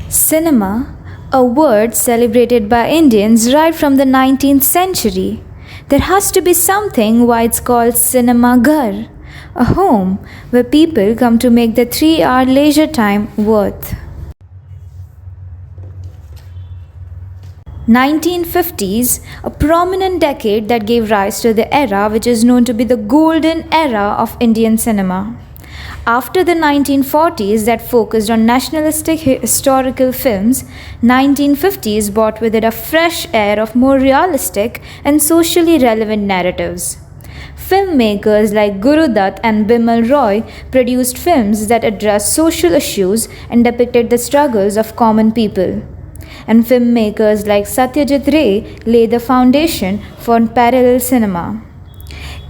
Cinema, a word celebrated by Indians right from the 19th century. There has to be something why it's called Cinema Ghar, a home where people come to make their 3 hour leisure time worth. 1950s, a prominent decade that gave rise to the era which is known to be the golden era of Indian cinema. After the 1940s that focused on nationalistic historical films, 1950s brought with it a fresh air of more realistic and socially relevant narratives. Filmmakers like Guru Dutt and Bimal Roy produced films that addressed social issues and depicted the struggles of common people. And filmmakers like Satyajit Ray laid the foundation for parallel cinema.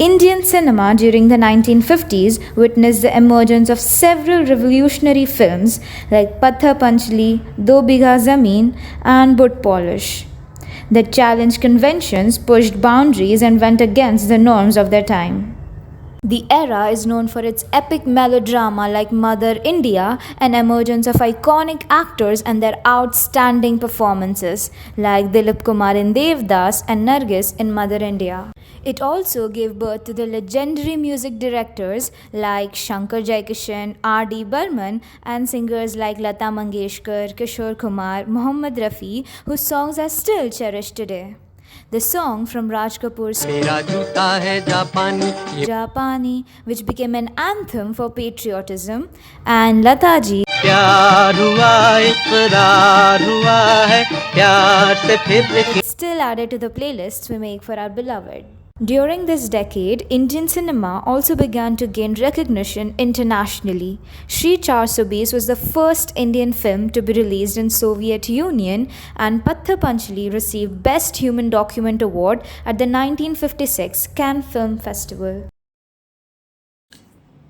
Indian cinema during the 1950s witnessed the emergence of several revolutionary films like Patthar Panchali, Do Bigha Zameen, and Boot Polish that challenged conventions, pushed boundaries, and went against the norms of their time. The era is known for its epic melodrama like Mother India and emergence of iconic actors and their outstanding performances like Dilip Kumar in Devdas and Nargis in Mother India. It also gave birth to the legendary music directors like Shankar Jaikishan, R.D. Burman, and singers like Lata Mangeshkar, Kishore Kumar, Mohammad Rafi, whose songs are still cherished today. The song from Raj Kapoor's मेरा जूता है जापानी Japani, which became an anthem for patriotism, and Lataji प्यार हुआ इकरार हुआ है प्यार से फिर it's still added to the playlists we make for our beloved. During this decade, Indian cinema also began to gain recognition internationally. Shri Char Subis was the first Indian film to be released in Soviet Union, and Patthar Panchali received Best Human Document Award at the 1956 Cannes Film Festival.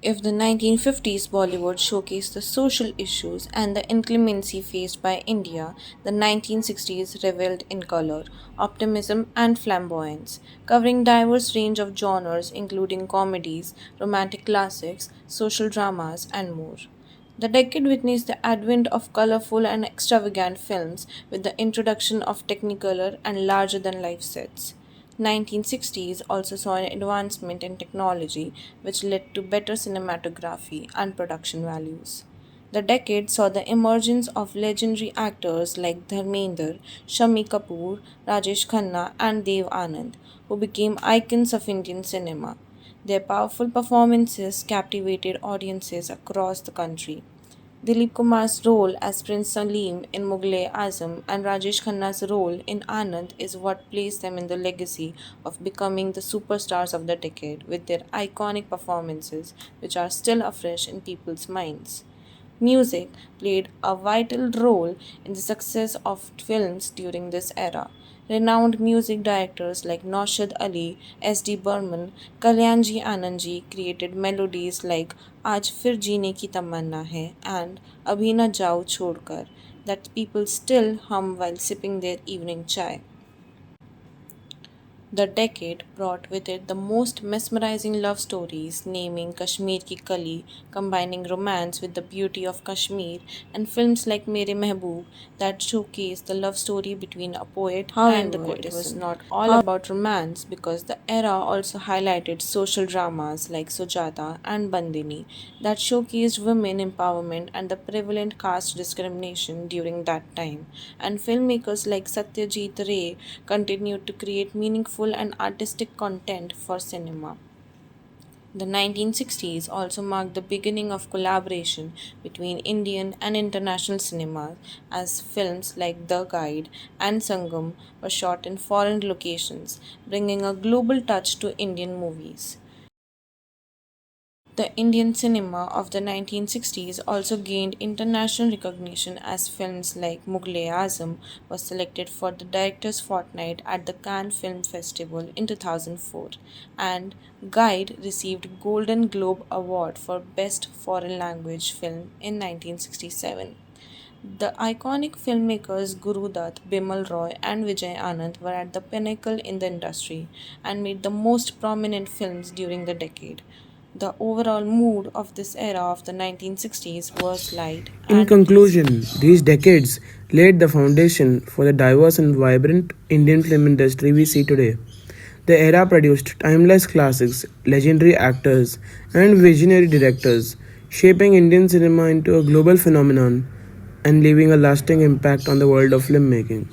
If the 1950s Bollywood showcased the social issues and the inclemency faced by India, the 1960s reveled in color, optimism, and flamboyance, covering diverse range of genres including comedies, romantic classics, social dramas, and more. The decade witnessed the advent of colorful and extravagant films with the introduction of Technicolor and larger than life sets. 1960s also saw an advancement in technology which led to better cinematography and production values. The decade saw the emergence of legendary actors like Dharmender, Shami Kapoor, Rajesh Khanna, and Dev Anand, who became icons of Indian cinema. Their powerful performances captivated audiences across the country. Dilip Kumar's role as Prince Salim in Mughal-e-Azam and Rajesh Khanna's role in Anand is what placed them in the legacy of becoming the superstars of the decade with their iconic performances which are still afresh in people's minds. Music played a vital role in the success of films during this era. Renowned music directors like Naushad Ali, S.D. Burman, Kalyanji Anandji created melodies like Aaj Fir Jeene Ki Tamanna Hai and Abhi Na Jao Chhodkar that people still hum while sipping their evening chai. The decade brought with it the most mesmerizing love stories, naming Kashmir Ki Kali, combining romance with the beauty of Kashmir, and films like Mere Mehboob that showcase the love story between a poet and the However, it was courtesan. not All about romance because the era also highlighted social dramas like Sujata and Bandini that showcased women empowerment and the prevalent caste discrimination during that time. And filmmakers like Satyajit Ray continued to create meaningful and artistic content for cinema. The 1960s also marked the beginning of collaboration between Indian and international cinemas as films like The Guide and Sangam were shot in foreign locations, bringing a global touch to Indian movies. The Indian cinema of the 1960s also gained international recognition as films like Mughal-e-Azam was selected for the Directors' Fortnight at the Cannes Film Festival in 2004 and Guide received Golden Globe Award for Best Foreign Language Film in 1967. The iconic filmmakers Guru Dutt, Bimal Roy, and Vijay Anand were at the pinnacle in the industry and made the most prominent films during the decade. The overall mood of this era of the 1960s was light In and peaceful. conclusion, these decades laid the foundation for the diverse and vibrant Indian film industry we see today. The era produced timeless classics, legendary actors, and visionary directors, shaping Indian cinema into a global phenomenon and leaving a lasting impact on the world of filmmaking.